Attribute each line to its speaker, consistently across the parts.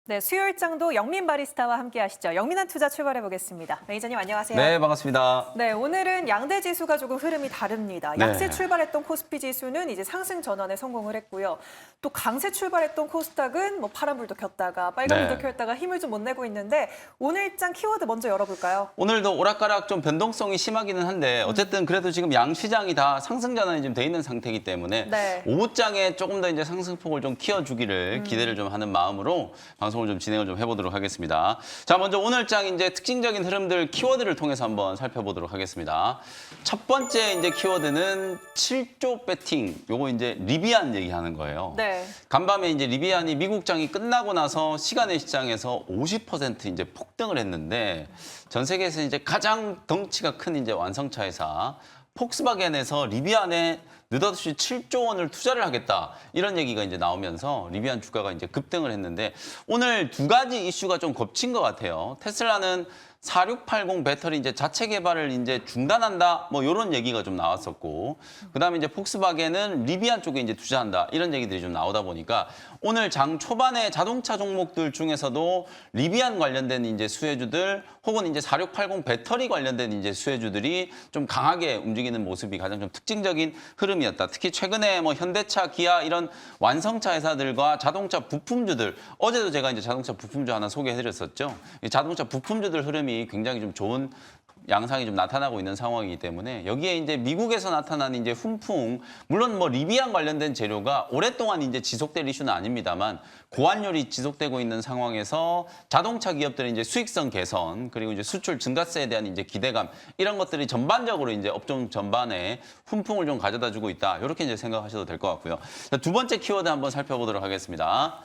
Speaker 1: 네, 수요일장도 영민 바리스타와 함께 하시죠. 영민한 투자 출발해 보겠습니다. 매니저님 안녕하세요.
Speaker 2: 네, 반갑습니다.
Speaker 1: 네, 오늘은 양대 지수가 조금 흐름이 다릅니다.
Speaker 2: 네.
Speaker 1: 약세 출발했던 코스피 지수는 이제 상승 전환에 성공을 했고요. 또 강세 출발했던 코스닥은 뭐 파란불도 켰다가 빨간불도
Speaker 2: 네.
Speaker 1: 켰다가 힘을 좀 못 내고 있는데 오늘장 키워드 먼저 열어볼까요?
Speaker 2: 오늘도 오락가락 좀 변동성이 심하기는 한데 어쨌든 그래도 지금 양 시장이 다 상승 전환이 좀 돼 있는 상태이기 때문에
Speaker 1: 네.
Speaker 2: 오후장에 조금 더 이제 상승폭을 좀 키워주기를 기대를 좀 하는 마음으로 방송을 좀 진행을 좀 해보도록 하겠습니다. 자, 먼저 오늘장 이제 특징적인 흐름들 키워드를 통해서 한번 살펴보도록 하겠습니다. 첫 번째 이제 키워드는 7조 배팅. 요거 이제 리비안 얘기하는 거예요.
Speaker 1: 네.
Speaker 2: 간밤에 이제 리비안이 미국장이 끝나고 나서 시간의 시장에서 50% 이제 폭등을 했는데 전 세계에서 이제 가장 덩치가 큰 이제 완성차 회사 폭스바겐에서 리비안에 느닷없이 7조 원을 투자를 하겠다 이런 얘기가 이제 나오면서 리비안 주가가 이제 급등을 했는데 오늘 두 가지 이슈가 좀 겹친 것 같아요. 테슬라는 4680 배터리 이제 자체 개발을 이제 중단한다 뭐 이런 얘기가 좀 나왔었고 그다음에 이제 폭스바겐은 리비안 쪽에 이제 투자한다 이런 얘기들이 좀 나오다 보니까 오늘 장 초반에 자동차 종목들 중에서도 리비안 관련된 이제 수혜주들 혹은 이제 4680 배터리 관련된 이제 수혜주들이 좀 강하게 움직이는 모습이 가장 좀 특징적인 흐름이었다. 특히 최근에 뭐 현대차, 기아 이런 완성차 회사들과 자동차 부품주들 어제도 제가 이제 자동차 부품주 하나 소개해드렸었죠. 이 자동차 부품주들 흐름이 굉장히 좀 좋은 양상이 좀 나타나고 있는 상황이기 때문에 여기에 이제 미국에서 나타난 이제 훈풍 물론 뭐 리비안 관련된 재료가 오랫동안 이제 지속될 이슈는 아닙니다만 고환율이 지속되고 있는 상황에서 자동차 기업들의 이제 수익성 개선 그리고 이제 수출 증가세에 대한 이제 기대감 이런 것들이 전반적으로 이제 업종 전반에 훈풍을 좀 가져다 주고 있다 이렇게 이제 생각하셔도 될 것 같고요. 자, 두 번째 키워드 한번 살펴보도록 하겠습니다.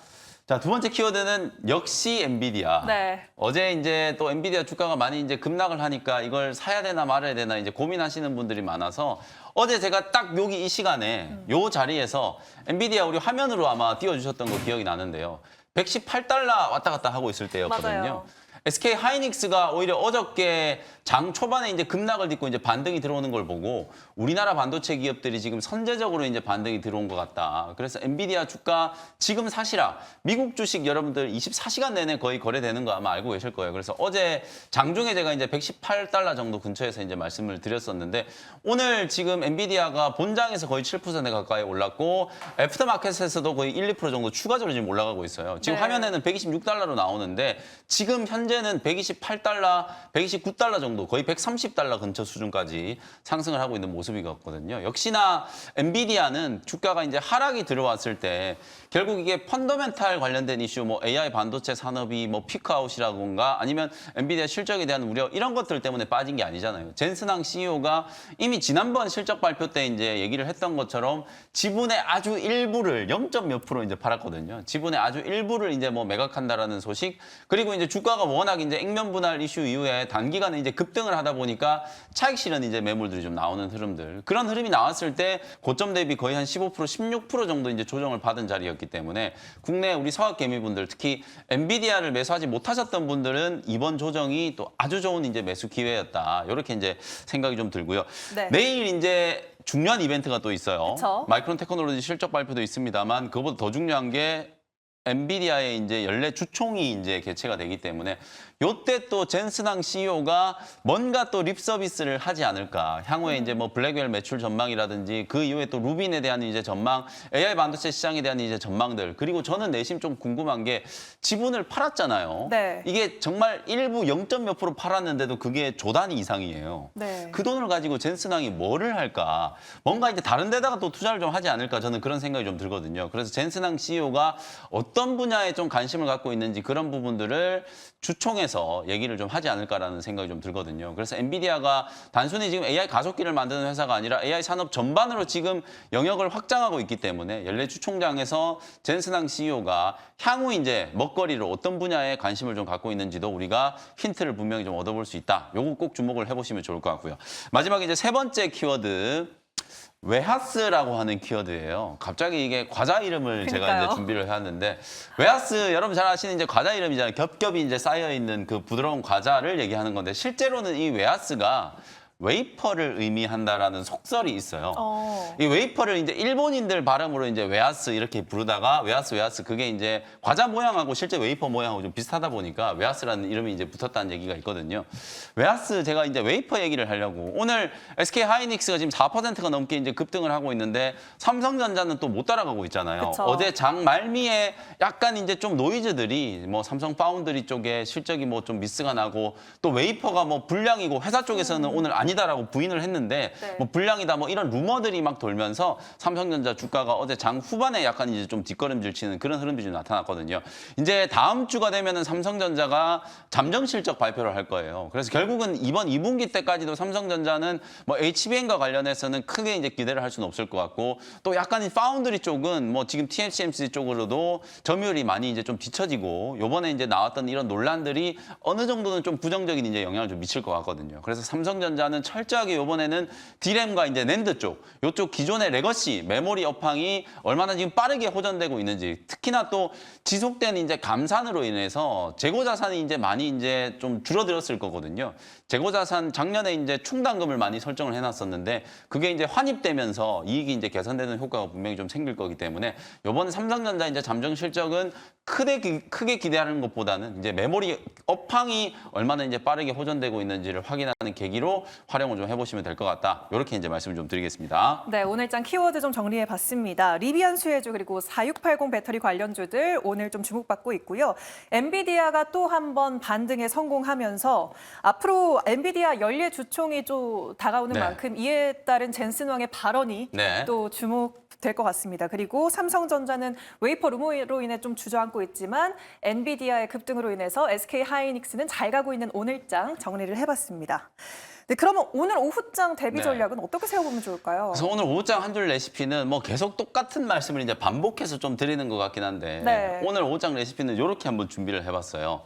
Speaker 2: 자, 두 번째 키워드는 역시 엔비디아.
Speaker 1: 네.
Speaker 2: 어제 이제 또 엔비디아 주가가 많이 이제 급락을 하니까 이걸 사야 되나 말아야 되나 이제 고민하시는 분들이 많아서 어제 제가 딱 여기 이 시간에 요 자리에서 엔비디아 우리 화면으로 아마 띄워주셨던 거 기억이 나는데요. 118달러 왔다 갔다 하고 있을 때였거든요.
Speaker 1: 맞아요.
Speaker 2: SK 하이닉스가 오히려 어저께 장 초반에 이제 급락을 딛고 이제 반등이 들어오는 걸 보고 우리나라 반도체 기업들이 지금 선제적으로 이제 반등이 들어온 것 같다. 그래서 엔비디아 주가 지금 사시라. 미국 주식 여러분들 24시간 내내 거의 거래되는 거 아마 알고 계실 거예요. 그래서 어제 장중에 제가 이제 118달러 정도 근처에서 이제 말씀을 드렸었는데 오늘 지금 엔비디아가 본장에서 거의 7% 가까이 올랐고 애프터마켓에서도 거의 1, 2% 정도 추가적으로 지금 올라가고 있어요. 지금
Speaker 1: 네.
Speaker 2: 화면에는 126달러로 나오는데 지금 현재는 128달러, 129달러 정도 거의 130달러 근처 수준까지 상승을 하고 있는 모습이거든요. 역시나 엔비디아는 주가가 이제 하락이 들어왔을 때 결국 이게 펀더멘탈 관련된 이슈 뭐 AI 반도체 산업이 뭐 피크아웃이라던가 아니면 엔비디아 실적에 대한 우려 이런 것들 때문에 빠진 게 아니잖아요. 젠슨항 CEO가 이미 지난번 실적 발표 때 이제 얘기를 했던 것처럼 지분의 아주 일부를 0. 몇 프로 이제 팔았거든요. 지분의 아주 일부를 이제 뭐 매각한다라는 소식 그리고 이제 주가가 워낙 이제 액면 분할 이슈 이후에 단기간에 이제 급등을 하다 보니까 차익 실현 이제 매물들이 좀 나오는 흐름들. 그런 흐름이 나왔을 때 고점 대비 거의 한 15%, 16% 정도 이제 조정을 받은 자리였기 때문에 국내 우리 서학 개미분들 특히 엔비디아를 매수하지 못하셨던 분들은 이번 조정이 또 아주 좋은 이제 매수 기회였다. 이렇게 이제 생각이 좀 들고요.
Speaker 1: 네.
Speaker 2: 내일 이제 중요한 이벤트가 또 있어요.
Speaker 1: 그쵸?
Speaker 2: 마이크론 테크놀로지 실적 발표도 있습니다만 그보다 더 중요한 게 엔비디아의 이제 연례 주총이 이제 개최가 되기 때문에 요때 또 젠슨항 CEO가 뭔가 또 립 서비스를 하지 않을까. 향후에 이제 뭐 블랙웰 매출 전망이라든지 그 이후에 또 루빈에 대한 이제 전망, AI 반도체 시장에 대한 이제 전망들. 그리고 저는 내심 좀 궁금한 게 지분을 팔았잖아요.
Speaker 1: 네.
Speaker 2: 이게 정말 일부 0. 몇 프로 팔았는데도 그게 조 단위 이상이에요.
Speaker 1: 네.
Speaker 2: 그 돈을 가지고 젠슨항이 뭐를 할까? 뭔가 이제 다른 데다가 또 투자를 좀 하지 않을까? 저는 그런 생각이 좀 들거든요. 그래서 젠슨항 CEO가 어떤 분야에 좀 관심을 갖고 있는지 그런 부분들을 주총에서 얘기를 좀 하지 않을까라는 생각이 좀 들거든요. 그래서 엔비디아가 단순히 지금 AI 가속기를 만드는 회사가 아니라 AI 산업 전반으로 지금 영역을 확장하고 있기 때문에 연례 주총장에서 젠슨항 CEO가 향후 이제 먹거리로 어떤 분야에 관심을 좀 갖고 있는지도 우리가 힌트를 분명히 좀 얻어볼 수 있다. 요거 꼭 주목을 해보시면 좋을 것 같고요. 마지막에 이제 세 번째 키워드. 웨하스라고 하는 키워드예요. 갑자기 이게 과자 이름을 제가
Speaker 1: 그러니까요.
Speaker 2: 이제 준비를 해왔는데 웨하스 여러분 잘 아시는 이제 과자 이름이잖아요. 겹겹이 이제 쌓여 있는 그 부드러운 과자를 얘기하는 건데 실제로는 이 웨하스가 웨이퍼를 의미한다라는 속설이 있어요.
Speaker 1: 어.
Speaker 2: 이 웨이퍼를 이제 일본인들 발음으로 이제 웨하스 이렇게 부르다가 웨하스 그게 이제 과자 모양하고 실제 웨이퍼 모양하고 좀 비슷하다 보니까 웨하스라는 이름이 이제 붙었다는 얘기가 있거든요. 웨하스 제가 이제 웨이퍼 얘기를 하려고 오늘 SK 하이닉스가 지금 4%가 넘게 이제 급등을 하고 있는데 삼성전자는 또 못 따라가고 있잖아요.
Speaker 1: 그쵸.
Speaker 2: 어제 장 말미에 약간 이제 좀 노이즈들이 뭐 삼성 파운드리 쪽에 실적이 뭐 좀 미스가 나고 또 웨이퍼가 뭐 불량이고 회사 쪽에서는 오늘 아니다라고 부인을 했는데
Speaker 1: 네.
Speaker 2: 뭐 불량이다 뭐 이런 루머들이 막 돌면서 삼성전자 주가가 어제 장 후반에 약간 이제 좀 뒷걸음질 치는 그런 흐름이 좀 나타났거든요. 이제 다음 주가 되면은 삼성전자가 잠정 실적 발표를 할 거예요. 그래서 결국은 이번 2분기 때까지도 삼성전자는 뭐 HBM과 관련해서는 크게 이제 기대를 할 수는 없을 것 같고 또 약간 이 파운드리 쪽은 뭐 지금 TSMC 쪽으로도 점유율이 많이 이제 좀 뒤처지고 요번에 이제 나왔던 이런 논란들이 어느 정도는 좀 부정적인 이제 영향을 좀 미칠 것 같거든요. 그래서 삼성전자는 철저하게 요번에는 D램과 이제 낸드 쪽, 요쪽 기존의 레거시 메모리 업황이 얼마나 지금 빠르게 호전되고 있는지, 특히나 또 지속된 이제 감산으로 인해서 재고 자산이 이제 많이 이제 좀 줄어들었을 거거든요. 재고 자산 작년에 이제 충당금을 많이 설정을 해놨었는데 그게 이제 환입되면서 이익이 이제 개선되는 효과가 분명히 좀 생길 거기 때문에 요번 삼성전자 이제 잠정 실적은 크게 기대하는 것보다는 이제 메모리 업황이 얼마나 이제 빠르게 호전되고 있는지를 확인하는 계기로 활용을 좀 해보시면 될 것 같다. 이렇게 이제 말씀을 좀 드리겠습니다.
Speaker 1: 네, 오늘장 키워드 좀 정리해봤습니다. 리비안 수혜주 그리고 4680 배터리 관련주들 오늘 좀 주목받고 있고요. 엔비디아가 또 한 번 반등에 성공하면서 앞으로 엔비디아 연례 주총이 좀 다가오는
Speaker 2: 네.
Speaker 1: 만큼 이에 따른 젠슨 왕의 발언이
Speaker 2: 네.
Speaker 1: 또 주목될 것 같습니다. 그리고 삼성전자는 웨이퍼 루머로 인해 좀 주저앉고 있지만 엔비디아의 급등으로 인해서 SK 하이닉스는 잘 가고 있는 오늘장 정리를 해봤습니다. 네, 그러면 오늘 오후장 대비
Speaker 2: 네.
Speaker 1: 전략은 어떻게 세워보면 좋을까요?
Speaker 2: 그래서 오늘 오후장 한 줄 레시피는 뭐 계속 똑같은 말씀을 이제 반복해서 좀 드리는 것 같긴 한데
Speaker 1: 네.
Speaker 2: 오늘 오후장 레시피는 이렇게 한번 준비를 해봤어요.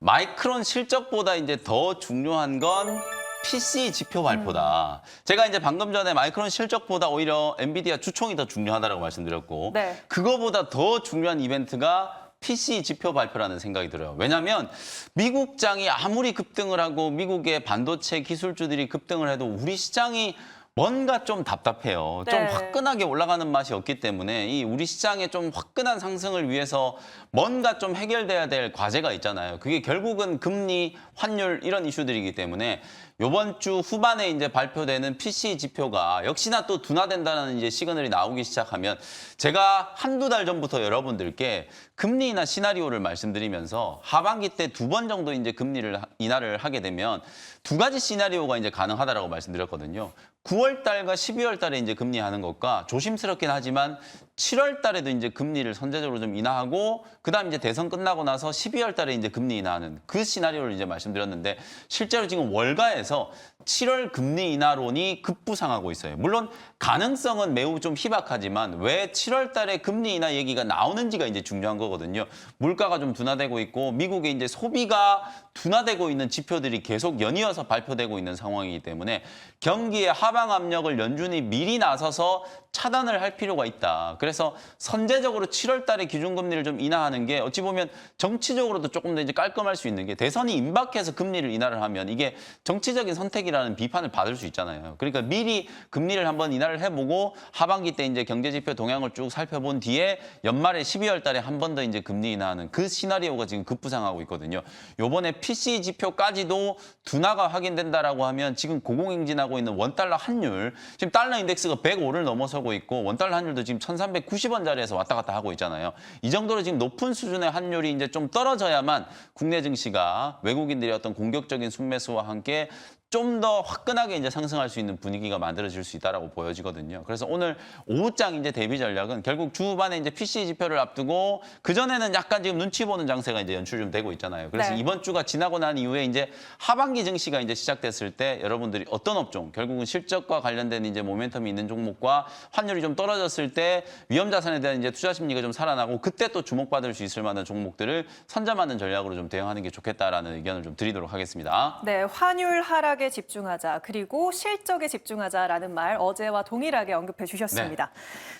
Speaker 2: 마이크론 실적보다 이제 더 중요한 건 PC 지표 발표다. 제가 이제 방금 전에 마이크론 실적보다 오히려 엔비디아 주총이 더 중요하다고 말씀드렸고
Speaker 1: 네.
Speaker 2: 그거보다 더 중요한 이벤트가 PC 지표 발표라는 생각이 들어요. 왜냐하면 미국장이 아무리 급등을 하고 미국의 반도체 기술주들이 급등을 해도 우리 시장이 뭔가 좀 답답해요. 좀
Speaker 1: 네.
Speaker 2: 화끈하게 올라가는 맛이 없기 때문에 이 우리 시장의 좀 화끈한 상승을 위해서 뭔가 좀 해결돼야 될 과제가 있잖아요. 그게 결국은 금리, 환율 이런 이슈들이기 때문에 이번 주 후반에 이제 발표되는 PC 지표가 역시나 또 둔화된다는 이제 시그널이 나오기 시작하면 제가 한두 달 전부터 여러분들께 금리 인하 시나리오를 말씀드리면서 하반기 때 2번 정도 이제 금리를 인하를 하게 되면 두 가지 시나리오가 이제 가능하다라고 말씀드렸거든요. 9월 달과 12월 달에 이제 금리하는 것과 조심스럽긴 하지만 7월 달에도 이제 금리를 선제적으로 좀 인하하고 그다음 이제 대선 끝나고 나서 12월 달에 이제 금리 인하하는 그 시나리오를 이제 말씀드렸는데 실제로 지금 월가에서 7월 금리 인하론이 급부상하고 있어요. 물론 가능성은 매우 좀 희박하지만 왜 7월 달에 금리 인하 얘기가 나오는지가 이제 중요한 거거든요. 물가가 좀 둔화되고 있고 미국의 이제 소비가 둔화되고 있는 지표들이 계속 연이어서 발표되고 있는 상황이기 때문에 경기의 하방 압력을 연준이 미리 나서서 차단을 할 필요가 있다. 그래서 선제적으로 7월 달에 기준금리를 좀 인하하는 게 어찌 보면 정치적으로도 조금 더 이제 깔끔할 수 있는 게 대선이 임박해서 금리를 인하를 하면 이게 정치적인 선택이라는 비판을 받을 수 있잖아요. 그러니까 미리 금리를 한번 인하를 해보고 하반기 때 이제 경제지표 동향을 쭉 살펴본 뒤에 연말에 12월 달에 한 번 더 이제 금리 인하하는 그 시나리오가 지금 급부상하고 있거든요. 요번에 PC 지표까지도 둔화가 확인된다라고 하면 지금 고공행진하고 있는 원달러 환율 지금 달러 인덱스가 105를 넘어서고 있고 원달러 환율도 지금 1,390원짜리에서 왔다 갔다 하고 있잖아요. 이 정도로 지금 높은 수준의 환율이 이제 좀 떨어져야만 국내 증시가 외국인들의 어떤 공격적인 순매수와 함께 좀 더 화끈하게 이제 상승할 수 있는 분위기가 만들어질 수 있다라고 보여지거든요. 그래서 오늘 오후장 이제 대비 전략은 결국 주후반에 이제 PC 지표를 앞두고 그 전에는 약간 지금 눈치 보는 장세가 이제 연출 좀 되고 있잖아요. 그래서
Speaker 1: 네.
Speaker 2: 이번 주가 지나고 난 이후에 이제 하반기 증시가 이제 시작됐을 때 여러분들이 어떤 업종, 결국은 실적과 관련된 이제 모멘텀이 있는 종목과 환율이 좀 떨어졌을 때 위험 자산에 대한 이제 투자 심리가 좀 살아나고 그때 또 주목받을 수 있을 만한 종목들을 선점하는 전략으로 좀 대응하는 게 좋겠다라는 의견을 좀 드리도록 하겠습니다.
Speaker 1: 네, 환율 하락 성장에 집중하자, 그리고 실적에 집중하자라는 말 어제와 동일하게 언급해 주셨습니다.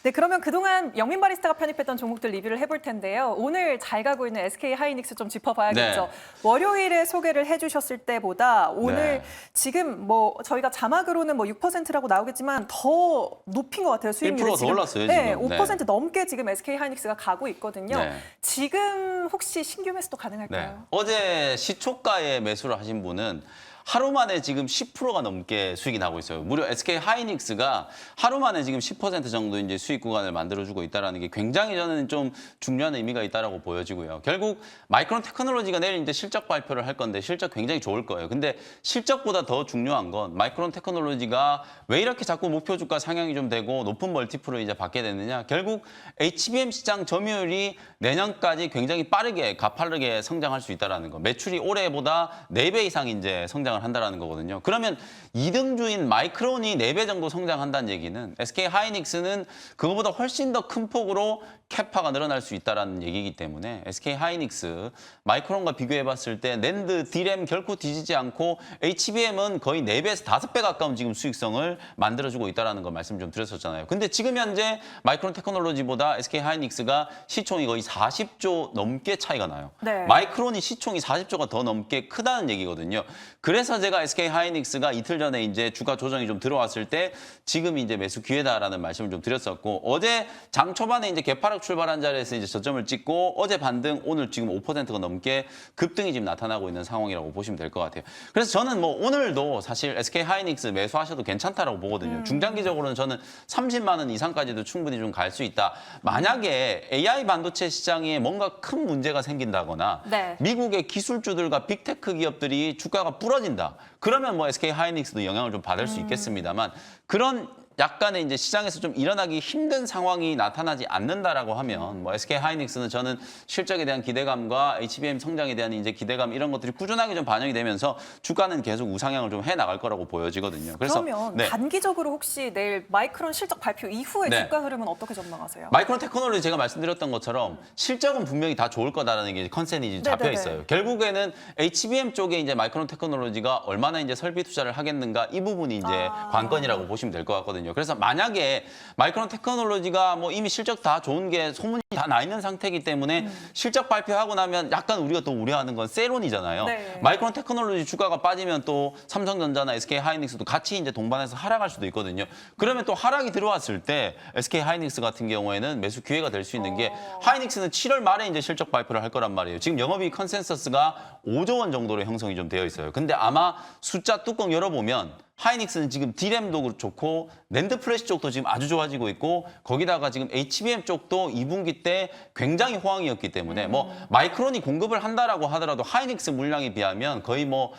Speaker 1: 네, 그러면 그동안 영민 바리스타가 편입했던 종목들 리뷰를 해볼 텐데요. 오늘 잘 가고 있는 SK 하이닉스 좀 짚어봐야겠죠.
Speaker 2: 네.
Speaker 1: 월요일에 소개를 해주셨을 때보다 오늘
Speaker 2: 네.
Speaker 1: 지금 뭐 저희가 자막으로는 뭐 6%라고 나오겠지만 더 높인 것 같아요. 수익률이
Speaker 2: 1%더 올랐어요,
Speaker 1: 네,
Speaker 2: 지금.
Speaker 1: 5% 넘게 지금 SK 하이닉스가 가고 있거든요.
Speaker 2: 네.
Speaker 1: 지금 혹시 신규 매수도
Speaker 2: 네.
Speaker 1: 가능할까요?
Speaker 2: 어제 시초가에 매수를 하신 분은 하루 만에 지금 10%가 넘게 수익이 나고 있어요. 무려 SK 하이닉스가 하루 만에 지금 10% 정도 이제 수익 구간을 만들어주고 있다는 게 굉장히 저는 좀 중요한 의미가 있다라고 보여지고요. 결국 마이크론 테크놀로지가 내일 이제 실적 발표를 할 건데 실적 굉장히 좋을 거예요. 근데 실적보다 더 중요한 건 마이크론 테크놀로지가 왜 이렇게 자꾸 목표 주가 상향이 좀 되고 높은 멀티플을 이제 받게 됐느냐? 결국 HBM 시장 점유율이 내년까지 굉장히 빠르게 가파르게 성장할 수 있다라는 거. 매출이 올해보다 4배 이상 이제 성장을 한다라는 거거든요. 그러면 2등주인 마이크론이 4배 정도 성장한다는 얘기는 SK 하이닉스는 그거보다 훨씬 더 큰 폭으로 캐파가 늘어날 수 있다는 얘기이기 때문에 SK 하이닉스 마이크론과 비교해 봤을 때 낸드, D램 결코 뒤지지 않고 HBM은 거의 4배에서 5배 가까운 지금 수익성을 만들어주고 있다는 거 말씀 좀 드렸었잖아요. 근데 지금 현재 마이크론 테크놀로지보다 SK 하이닉스가 시총이 거의 40조 넘게 차이가 나요.
Speaker 1: 네.
Speaker 2: 마이크론이 시총이 40조가 더 넘게 크다는 얘기거든요. 그래서 제가 SK 하이닉스가 이틀 전에 이제 주가 조정이 좀 들어왔을 때 지금 이제 매수 기회다라는 말씀을 좀 드렸었고 어제 장 초반에 이제 개파락 출발한 자리에서 이제 저점을 찍고 어제 반등 오늘 지금 5%가 넘게 급등이 지금 나타나고 있는 상황이라고 보시면 될 것 같아요. 그래서 저는 뭐 오늘도 사실 SK 하이닉스 매수하셔도 괜찮다라고 보거든요. 중장기적으로는 저는 30만 원 이상까지도 충분히 좀 갈 수 있다. 만약에 AI 반도체 시장에 뭔가 큰 문제가 생긴다거나
Speaker 1: 네.
Speaker 2: 미국의 기술주들과 빅테크 기업들이 주가가 부러진다. 그러면 뭐 SK 하이닉스도 영향을 좀 받을 수 있겠습니다만 그런 약간의 이제 시장에서 좀 일어나기 힘든 상황이 나타나지 않는다라고 하면 뭐 SK 하이닉스는 저는 실적에 대한 기대감과 HBM 성장에 대한 이제 기대감 이런 것들이 꾸준하게 좀 반영이 되면서 주가는 계속 우상향을 좀 해 나갈 거라고 보여지거든요. 그래서
Speaker 1: 그러면
Speaker 2: 네.
Speaker 1: 단기적으로 혹시 내일 마이크론 실적 발표 이후에
Speaker 2: 네.
Speaker 1: 주가 흐름은 어떻게 전망하세요?
Speaker 2: 마이크론 테크놀로지 제가 말씀드렸던 것처럼 실적은 분명히 다 좋을 거다라는 게 컨센이 잡혀
Speaker 1: 네네네.
Speaker 2: 있어요. 결국에는 HBM 쪽에 이제 마이크론 테크놀로지가 얼마나 이제 설비 투자를 하겠는가 이 부분이 이제 관건이라고 보시면 될 것 같거든요. 그래서 만약에 마이크론 테크놀로지가 뭐 이미 실적 다 좋은 게 소문이 다 나 있는 상태이기 때문에 실적 발표하고 나면 약간 우리가 또 우려하는 건 세론이잖아요.
Speaker 1: 네.
Speaker 2: 마이크론 테크놀로지 주가가 빠지면 또 삼성전자나 SK 하이닉스도 같이 이제 동반해서 하락할 수도 있거든요. 그러면 또 하락이 들어왔을 때 SK 하이닉스 같은 경우에는 매수 기회가 될 수 있는 게 하이닉스는 7월 말에 이제 실적 발표를 할 거란 말이에요. 지금 영업이익 컨센서스가 5조 원 정도로 형성이 좀 되어 있어요. 근데 아마 숫자 뚜껑 열어보면 하이닉스는 지금 D램도 좋고 낸드 플래시 쪽도 지금 아주 좋아지고 있고 거기다가 지금 HBM 쪽도 2분기 때 굉장히 호황이었기 때문에 뭐 마이크론이 공급을 한다라고 하더라도 하이닉스 물량에 비하면 거의 뭐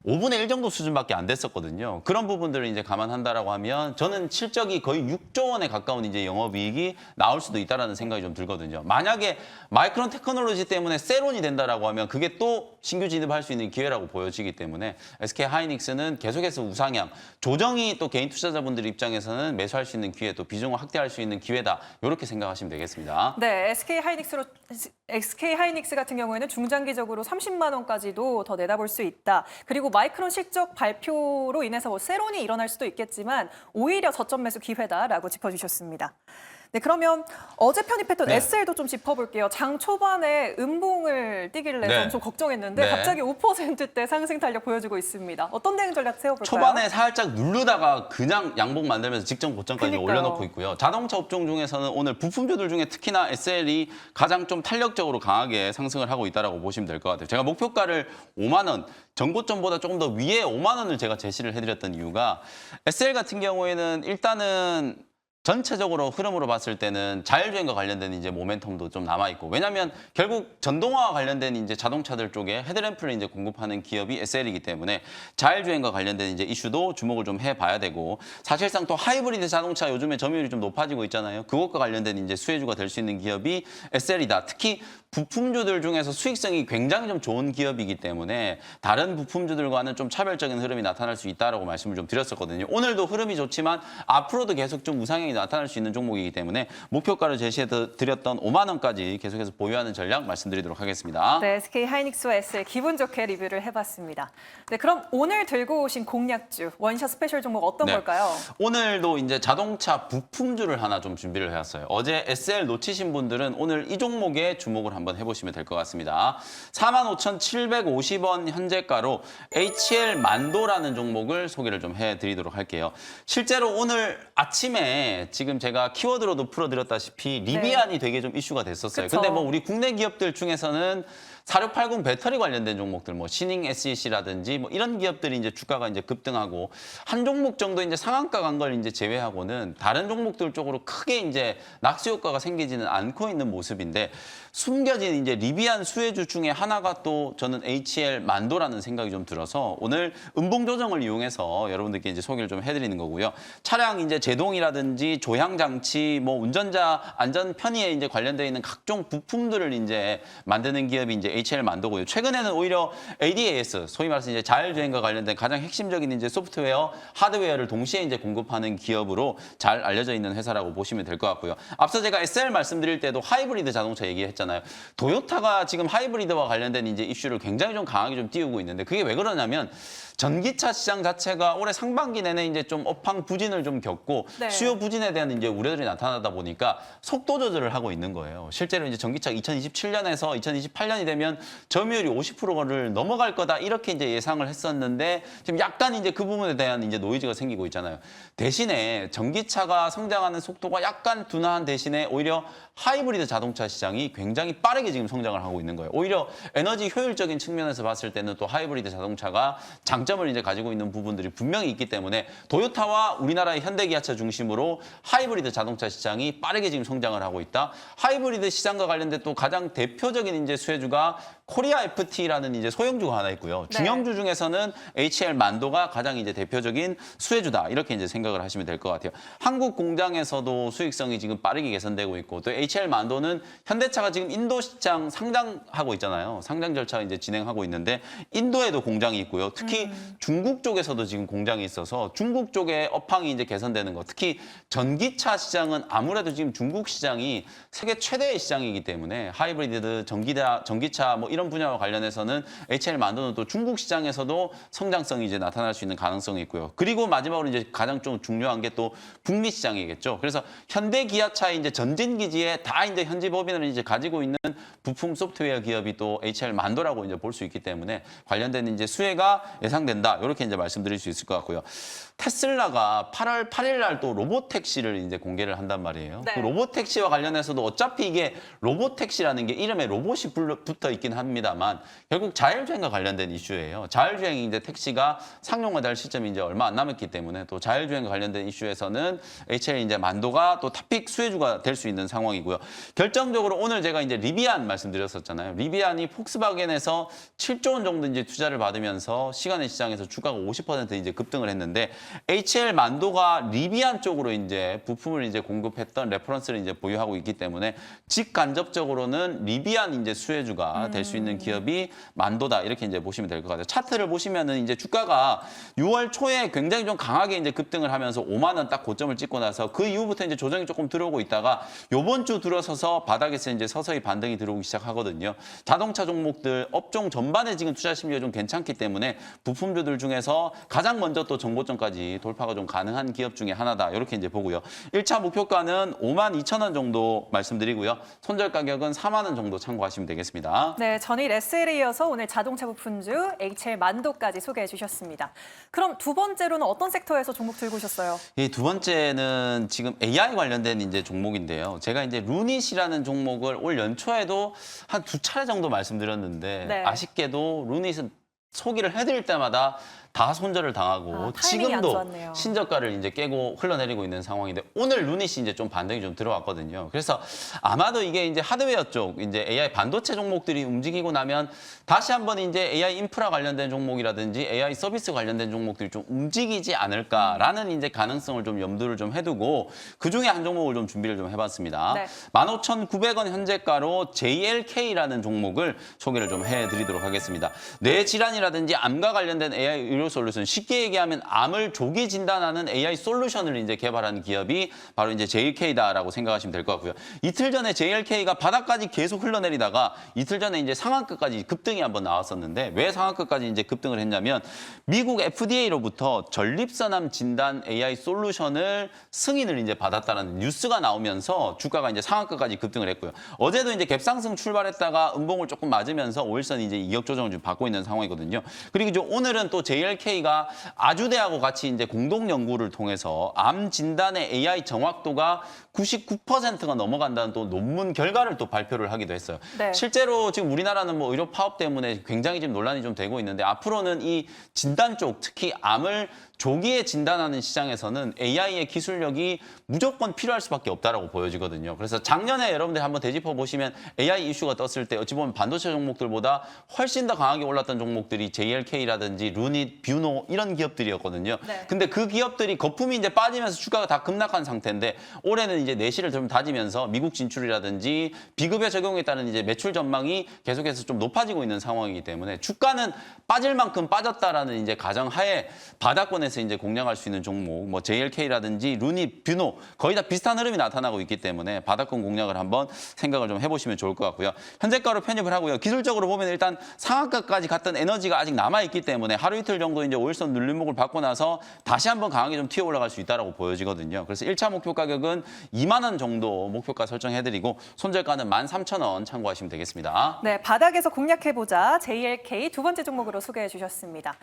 Speaker 2: 5분의 1 정도 수준밖에 안 됐었거든요. 그런 부분들을 이제 감안한다라고 하면 저는 실적이 거의 6조 원에 가까운 이제 영업이익이 나올 수도 있다라는 생각이 좀 들거든요. 만약에 마이크론 테크놀로지 때문에 세론이 된다라고 하면 그게 또 신규 진입할 수 있는 기회라고 보여지기 때문에 SK 하이닉스는 계속해서 우상향, 조정이 또 개인 투자자분들 입장에서는 매수할 수 있는 기회, 또 비중을 확대할 수 있는 기회다. 이렇게 생각하시면 되겠습니다.
Speaker 1: 네, SK 하이닉스 같은 경우에는 중장기적으로 30만 원까지도 더 내다볼 수 있다. 그리고 마이크론 실적 발표로 인해서 뭐 세론이 일어날 수도 있겠지만 오히려 저점 매수 기회다라고 짚어주셨습니다. 네, 그러면 어제 편입했던
Speaker 2: 네.
Speaker 1: SL도 좀 짚어볼게요. 장 초반에 음봉을 띄길래
Speaker 2: 네.
Speaker 1: 엄청 걱정했는데
Speaker 2: 네.
Speaker 1: 갑자기 5%대 상승 탄력 보여주고 있습니다. 어떤 대응 전략 세워볼까요?
Speaker 2: 초반에 살짝 누르다가 그냥 양봉 만들면서 직전 고점까지
Speaker 1: 그러니까요.
Speaker 2: 올려놓고 있고요. 자동차 업종 중에서는 오늘 부품주들 중에 특히나 SL이 가장 좀 탄력적으로 강하게 상승을 하고 있다고 보시면 될 것 같아요. 제가 목표가를 5만 원, 전고점보다 조금 더 위에 5만 원을 제가 제시를 해드렸던 이유가 SL 같은 경우에는 일단은 전체적으로 흐름으로 봤을 때는 자율주행과 관련된 이제 모멘텀도 좀 남아 있고 왜냐하면 결국 전동화와 관련된 이제 자동차들 쪽에 헤드램프를 이제 공급하는 기업이 SL이기 때문에 자율주행과 관련된 이제 이슈도 주목을 좀 해봐야 되고 사실상 또 하이브리드 자동차 요즘에 점유율이 좀 높아지고 있잖아요. 그것과 관련된 이제 수혜주가 될 수 있는 기업이 SL이다. 특히 부품주들 중에서 수익성이 굉장히 좀 좋은 기업이기 때문에 다른 부품주들과는 좀 차별적인 흐름이 나타날 수 있다라고 말씀을 좀 드렸었거든요. 오늘도 흐름이 좋지만 앞으로도 계속 좀 우상향이 상승장이 나타날 수 있는 종목이기 때문에 목표가를 제시해 드렸던 5만 원까지 계속해서 보유하는 전략 말씀드리도록 하겠습니다.
Speaker 1: 네, SK 하이닉스와 SL 기분 좋게 리뷰를 해봤습니다. 네, 그럼 오늘 들고 오신 공략주 원샷 스페셜 종목 어떤
Speaker 2: 네.
Speaker 1: 걸까요?
Speaker 2: 오늘도 이제 자동차 부품주를 하나 좀 준비를 해왔어요. 어제 SL 놓치신 분들은 오늘 이 종목에 주목을 한번 해보시면 될 것 같습니다. 45,750원 현재가로 HL 만도라는 종목을 소개를 좀 해드리도록 할게요. 실제로 오늘 아침에 지금 제가 키워드로도 풀어드렸다시피 리비안이 되게 좀 이슈가 됐었어요.
Speaker 1: 그쵸.
Speaker 2: 근데 뭐 우리 국내 기업들 중에서는 4680 배터리 관련된 종목들, 뭐 신잉 SEC라든지 뭐 이런 기업들이 이제 주가가 이제 급등하고 한 종목 정도 이제 상한가 간 걸 이제 제외하고는 다른 종목들 쪽으로 크게 이제 낙수 효과가 생기지는 않고 있는 모습인데 숨겨진 이제 리비안 수혜주 중에 하나가 또 저는 HL 만도라는 생각이 좀 들어서 오늘 음봉 조정을 이용해서 여러분들께 이제 소개를 좀 해드리는 거고요. 차량 이제 제동이라든지 조향 장치, 뭐 운전자 안전 편의에 이제 관련되어 있는 각종 부품들을 이제 만드는 기업이 이제 HL 만도고요. 최근에는 오히려 ADAS, 소위 말해서 이제 자율주행과 관련된 가장 핵심적인 이제 소프트웨어, 하드웨어를 동시에 이제 공급하는 기업으로 잘 알려져 있는 회사라고 보시면 될 것 같고요. 앞서 제가 SL 말씀드릴 때도 하이브리드 자동차 얘기했잖아요. 도요타가 지금 하이브리드와 관련된 이제 이슈를 굉장히 좀 강하게 좀 띄우고 있는데 그게 왜 그러냐면 전기차 시장 자체가 올해 상반기 내내 이제 좀 업황 부진을 좀 겪고
Speaker 1: 네.
Speaker 2: 수요 부진에 대한 이제 우려들이 나타나다 보니까 속도 조절을 하고 있는 거예요. 실제로 이제 전기차 2027년에서 2028년이 되면 점유율이 50%를 넘어갈 거다 이렇게 이제 예상을 했었는데 지금 약간 이제 그 부분에 대한 이제 노이즈가 생기고 있잖아요. 대신에 전기차가 성장하는 속도가 약간 둔화한 대신에 오히려 하이브리드 자동차 시장이 굉장히 빠르게 지금 성장을 하고 있는 거예요. 오히려 에너지 효율적인 측면에서 봤을 때는 또 하이브리드 자동차가 장점을 이제 가지고 있는 부분들이 분명히 있기 때문에 도요타와 우리나라의 현대기아차 중심으로 하이브리드 자동차 시장이 빠르게 지금 성장을 하고 있다. 하이브리드 시장과 관련된 또 가장 대표적인 이제 수혜주가 코리아 FT라는 이제 소형주가 하나 있고요.
Speaker 1: 네.
Speaker 2: 중형주 중에서는 HL 만도가 가장 이제 대표적인 수혜주다. 이렇게 이제 생각을 하시면 될 것 같아요. 한국 공장에서도 수익성이 지금 빠르게 개선되고 있고 또 HL 만도는 현대차가 지금 인도 시장 상장하고 있잖아요. 상장 절차 이제 진행하고 있는데 인도에도 공장이 있고요. 특히 중국 쪽에서도 지금 공장이 있어서 중국 쪽의 업황이 이제 개선되는 것. 특히 전기차 시장은 아무래도 지금 중국 시장이 세계 최대의 시장이기 때문에 하이브리드 전기차 뭐 이런 분야와 관련해서는 HL 만도는 또 중국 시장에서도 성장성이 이제 나타날 수 있는 가능성이 있고요. 그리고 마지막으로 이제 가장 좀 중요한 게 또 북미 시장이겠죠. 그래서 현대 기아차의 이제 전진 기지에 다 이제 현지 법인을 이제 가지고 있는 부품 소프트웨어 기업이 또 HL 만도라고 이제 볼 수 있기 때문에 관련된 이제 수혜가 예상된다. 이렇게 이제 말씀드릴 수 있을 것 같고요. 테슬라가 8월 8일 날 또 로보택시를 이제 공개를 한단 말이에요.
Speaker 1: 네.
Speaker 2: 그 로보택시와 관련해서도 어차피 이게 로보택시라는 게 이름에 로봇이 붙어 있긴 합니다만 결국 자율주행과 관련된 이슈예요. 자율주행이 이제 택시가 상용화될 시점이 이제 얼마 안 남았기 때문에 또 자율주행과 관련된 이슈에서는 HL 이제 만도가 또 탑픽 수혜주가 될 수 있는 상황이고요. 결정적으로 오늘 제가 이제 리비안 말씀드렸었잖아요. 리비안이 폭스바겐에서 7조 원 정도 이제 투자를 받으면서 시간의 시장에서 주가가 50% 이제 급등을 했는데 HL 만도가 리비안 쪽으로 이제 부품을 이제 공급했던 레퍼런스를 이제 보유하고 있기 때문에 직간접적으로는 리비안 이제 수혜주가 될 수 있는 기업이 만도다 이렇게 이제 보시면 될 것 같아요. 차트를 보시면은 이제 주가가 6월 초에 굉장히 좀 강하게 이제 급등을 하면서 5만 원 딱 고점을 찍고 나서 그 이후부터 이제 조정이 조금 들어오고 있다가 요번 주 들어서서 바닥에서 이제 서서히 반등이 들어오기 시작하거든요. 자동차 종목들 업종 전반에 지금 투자 심리가 좀 괜찮기 때문에 부품주들 중에서 가장 먼저 또 정고점까지 돌파가 좀 가능한 기업 중에 하나다. 이렇게 이제 보고요. 1차 목표가는 52,000원 정도 말씀드리고요. 손절 가격은 4만 원 정도 참고하시면 되겠습니다.
Speaker 1: 네, 전일 SL에 이어서 오늘 자동차 부품주 HL 만도까지 소개해 주셨습니다. 그럼 두 번째로는 어떤 섹터에서 종목 들고 오셨어요?
Speaker 2: 이 두 번째는 지금 AI 관련된 이제 종목인데요. 제가 이제 루닛이라는 종목을 올 연초에도 한 2차례 정도 말씀드렸는데
Speaker 1: 네.
Speaker 2: 아쉽게도 루닛은 소개를 해드릴 때마다 다 손절을 당하고
Speaker 1: 타이밍이 안
Speaker 2: 지금도
Speaker 1: 좋았네요.
Speaker 2: 신저가를 이제 깨고 흘러내리고 있는 상황인데 오늘 루닛이 이제 좀 반등이 좀 들어왔거든요. 그래서 아마도 이게 이제 하드웨어 쪽 이제 AI 반도체 종목들이 움직이고 나면 다시 한번 이제 AI 인프라 관련된 종목이라든지 AI 서비스 관련된 종목들이 좀 움직이지 않을까라는 이제 가능성을 좀 염두를 좀 해두고 그 중에 한 종목을 좀 준비를 좀 해봤습니다.
Speaker 1: 네.
Speaker 2: 15,900원 현재가로 JLK라는 종목을 소개를 좀 해드리도록 하겠습니다. 뇌 질환이라든지 암과 관련된 AI 의료 솔루션. 쉽게 얘기하면 암을 조기 진단하는 AI 솔루션을 이제 개발하는 기업이 바로 이제 JLK다라고 생각하시면 될 것 같고요. 이틀 전에 JLK가 바닥까지 계속 흘러내리다가 이틀 전에 이제 상한가까지 급등이 한번 나왔었는데 왜 상한가까지 이제 급등을 했냐면 미국 FDA로부터 전립선암 진단 AI 솔루션을 승인을 이제 받았다는 뉴스가 나오면서 주가가 이제 상한가까지 급등을 했고요. 어제도 이제 갭상승 출발했다가 음봉을 조금 맞으면서 5일선 이제 이격 조정을 좀 받고 있는 상황이거든요. 그리고 이제 오늘은 또 JLK가 아주대하고 같이 이제 공동 연구를 통해서 암 진단의 AI 정확도가 99%가 넘어간다는 또 논문 결과를 또 발표를 하기도 했어요.
Speaker 1: 네.
Speaker 2: 실제로 지금 우리나라는 뭐 의료 파업 때문에 굉장히 지금 논란이 좀 되고 있는데 앞으로는 이 진단 쪽 특히 암을 조기에 진단하는 시장에서는 AI의 기술력이 무조건 필요할 수밖에 없다라고 보여지거든요. 그래서 작년에 여러분들 한번 되짚어 보시면 AI 이슈가 떴을 때 어찌 보면 반도체 종목들보다 훨씬 더 강하게 올랐던 종목들이 JLK라든지 루닛, 뷰노 이런 기업들이었거든요.
Speaker 1: 네.
Speaker 2: 근데 그 기업들이 거품이 이제 빠지면서 주가가 다 급락한 상태인데 올해는 이제 내실을 좀 다지면서 미국 진출이라든지 비급여 적용에 따른 이제 매출 전망이 계속해서 좀 높아지고 있는 상황이기 때문에 주가는 빠질 만큼 빠졌다라는 이제 가정하에 바닥권에서 이제 공략할 수 있는 종목, 뭐 JLK라든지 루닛, 뷰노 거의 다 비슷한 흐름이 나타나고 있기 때문에 바닥권 공략을 한번 생각을 좀 해보시면 좋을 것 같고요. 현재가로 편입을 하고요. 기술적으로 보면 일단 상한가까지 갔던 에너지가 아직 남아 있기 때문에 하루 이틀 정도 이제 5일선 눌림목을 받고 나서 다시 한번 강하게 좀 튀어 올라갈 수 있다라고 보여지거든요. 그래서 1차 목표 가격은 2만 원 정도 목표가 설정해드리고 손절가는 13,000원 참고하시면 되겠습니다.
Speaker 1: 네, 바닥에서 공략해보자. JLK 두 번째 종목으로 소개해 주셨습니다.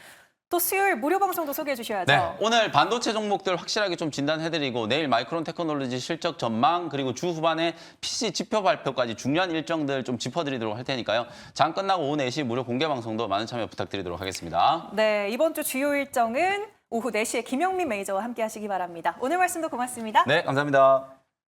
Speaker 1: 또 수요일 무료 방송도 소개해 주셔야죠.
Speaker 2: 네, 오늘 반도체 종목들 확실하게 좀 진단해드리고 내일 마이크론 테크놀로지 실적 전망 그리고 주 후반에 PC 지표 발표까지 중요한 일정들 좀 짚어드리도록 할 테니까요. 장 끝나고 오후 4시 무료 공개 방송도 많은 참여 부탁드리도록 하겠습니다.
Speaker 1: 네, 이번 주 주요 일정은 오후 4시에 김영민 매니저와 함께 하시기 바랍니다. 오늘 말씀도 고맙습니다.
Speaker 2: 네, 감사합니다.